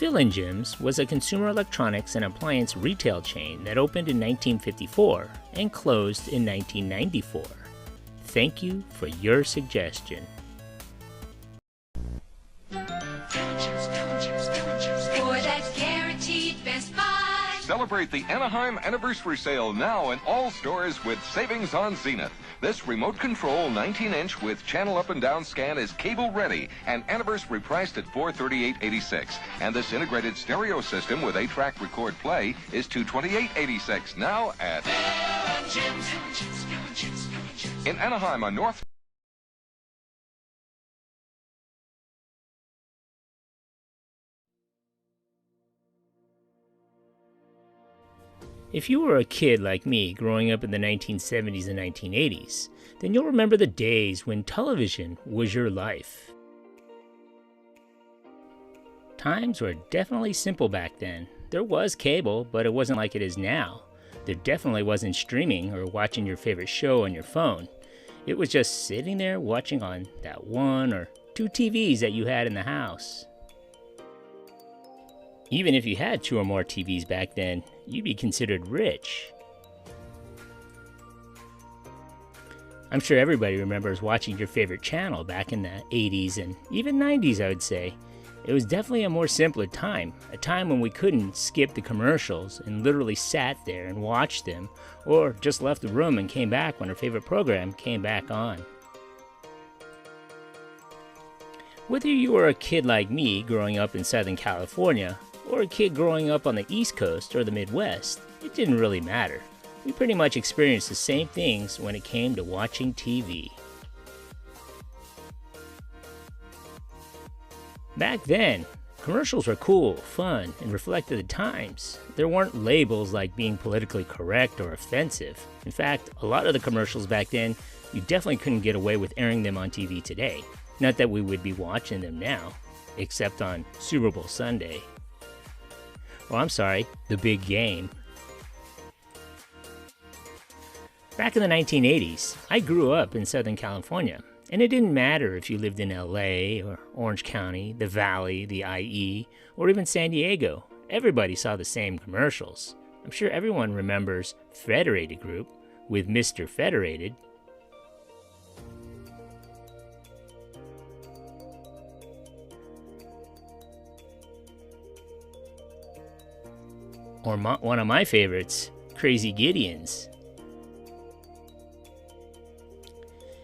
Fill-In Gyms was a consumer electronics and appliance retail chain that opened in 1954 and closed in 1994. Thank you for your suggestion. Celebrate the Anaheim Anniversary Sale now in all stores with savings on Zenith. This remote control 19-inch with channel up and down scan is cable ready and anniversary priced at $438.86. And this integrated stereo system with 8-track record play is $228.86 now at in Anaheim on North. If you were a kid like me growing up in the 1970s and 1980s, then you'll remember the days when television was your life. Times were definitely simple back then. There was cable, but it wasn't like it is now. There definitely wasn't streaming or watching your favorite show on your phone. It was just sitting there watching on that one or two TVs that you had in the house. Even if you had 2 or more TVs back then, you'd be considered rich. I'm sure everybody remembers watching your favorite channel back in the 80s and even 90s, I would say. It was definitely a more simpler time, a time when we couldn't skip the commercials and literally sat there and watched them, or just left the room and came back when our favorite program came back on. Whether you were a kid like me growing up in Southern California, or a kid growing up on the East Coast or the Midwest, it didn't really matter. We pretty much experienced the same things when it came to watching TV. Back then, commercials were cool, fun, and reflected the times. There weren't labels like being politically correct or offensive. In fact, a lot of the commercials back then, you definitely couldn't get away with airing them on TV today. Not that we would be watching them now, except on Super Bowl Sunday. Well, I'm sorry, the big game. Back in the 1980s, I grew up in Southern California, and it didn't matter if you lived in LA or Orange County, the Valley, the IE, or even San Diego. Everybody saw the same commercials. I'm sure everyone remembers Federated Group with Mr. Federated. Or one of my favorites, Crazy Gideons.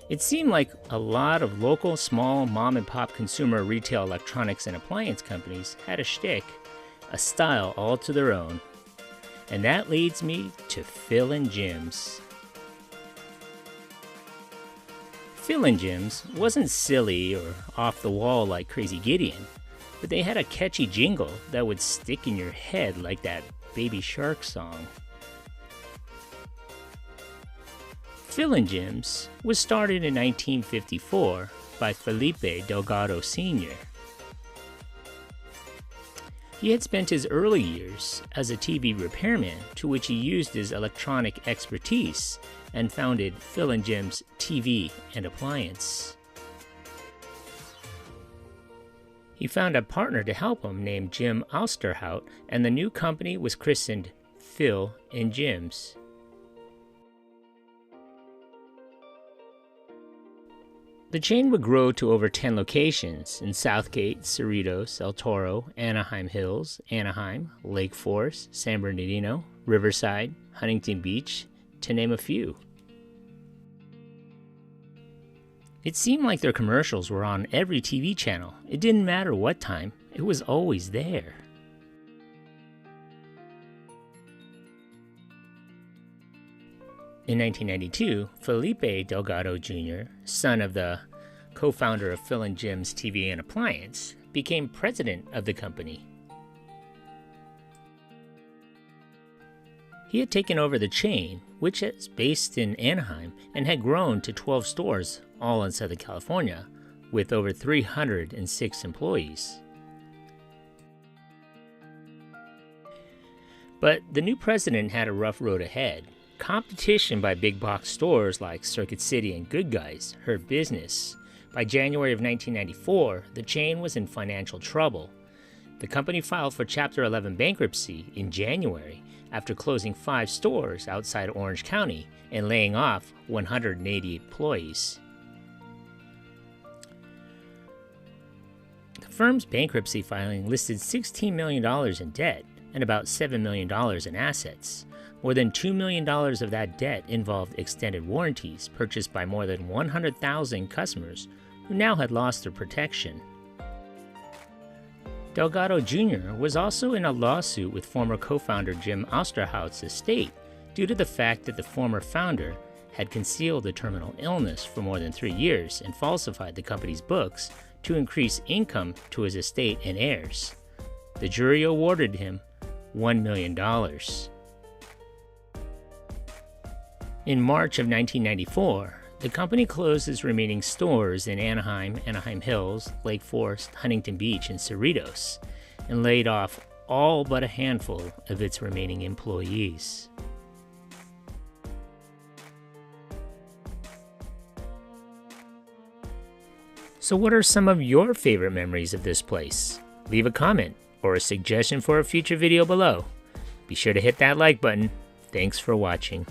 It seemed like a lot of local small mom-and-pop consumer retail electronics and appliance companies had a shtick, a style all to their own. And that leads me to Fill-In Gyms. Fill-In Gyms wasn't silly or off the wall like Crazy Gideon, but they had a catchy jingle that would stick in your head like that Baby Shark song. Fill-In Gyms was started in 1954 by Felipe Delgado Sr. He had spent his early years as a TV repairman, to which he used his electronic expertise and founded Fill-In Gyms TV and Appliance. He found a partner to help him named Jim Osterhout, and the new company was christened Fill-In Gyms. The chain would grow to over 10 locations in Southgate, Cerritos, El Toro, Anaheim Hills, Anaheim, Lake Forest, San Bernardino, Riverside, Huntington Beach, to name a few. It seemed like their commercials were on every TV channel. It didn't matter what time, it was always there. In 1992, Felipe Delgado Jr., son of the co-founder of Fill-In Gyms TV and Appliance, became president of the company. He had taken over the chain, which is based in Anaheim, and had grown to 12 stores, all in Southern California, with over 306 employees. But the new president had a rough road ahead. Competition by big box stores like Circuit City and Good Guys hurt business. By January of 1994, the chain was in financial trouble. The company filed for Chapter 11 bankruptcy in January after closing 5 stores outside Orange County and laying off 180 employees. The firm's bankruptcy filing listed $16 million in debt and about $7 million in assets. More than $2 million of that debt involved extended warranties purchased by more than 100,000 customers who now had lost their protection. Delgado Jr. was also in a lawsuit with former co-founder Jim Osterhout's estate due to the fact that the former founder had concealed a terminal illness for more than 3 years and falsified the company's books to increase income to his estate and heirs. The jury awarded him $1 million. In March of 1994, the company closed its remaining stores in Anaheim, Anaheim Hills, Lake Forest, Huntington Beach, and Cerritos, and laid off all but a handful of its remaining employees. So what are some of your favorite memories of this place? Leave a comment or a suggestion for a future video below. Be sure to hit that like button. Thanks for watching.